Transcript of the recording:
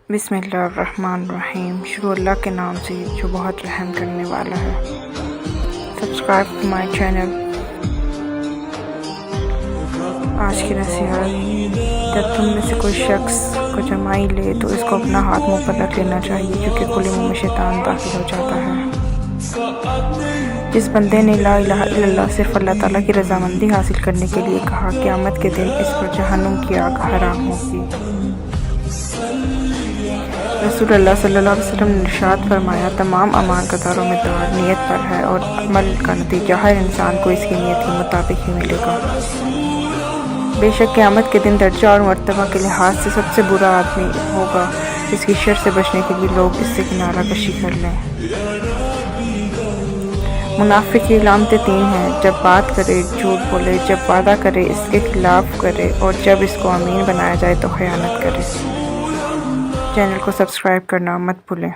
بسم اللہ الرحمن الرحیم۔ شروع اللہ کے نام سے جو بہت رحم کرنے والا ہے۔ Subscribe to my channel. آج کی نصیحت: جب تم میں سے کوئی شخص کو جمائی لے تو اس کو اپنا ہاتھ منہ پر رکھ لینا چاہیے، کیونکہ کھلے منہ میں شیطان داخل ہو جاتا ہے۔ جس بندے نے لا الہ الا اللہ صرف اللہ تعالیٰ کی رضامندی حاصل کرنے کے لیے کہا، قیامت کے دن اس پر جہنم کی آگ حرام ہوگی۔ رسول اللہ صلی اللہ علیہ وسلم نے ارشاد فرمایا، تمام اعمال کا دار و مدار نیت پر ہے، اور عمل کا نتیجہ ہر انسان کو اس کی نیت کے مطابق ہی ملے گا۔ بے شک قیامت کے دن درجہ اور مرتبہ کے لحاظ سے سب سے برا آدمی ہوگا جس کی شر سے بچنے کے لیے لوگ اس سے کنارہ کشی کر لیں۔ منافق کی علامتیں 3 ہیں: جب بات کرے جھوٹ بولے، جب وعدہ کرے اس کے خلاف کرے، اور جب اس کو امین بنایا جائے تو خیانت کرے۔ چینل کو سبسکرائب کرنا مت بھولیں۔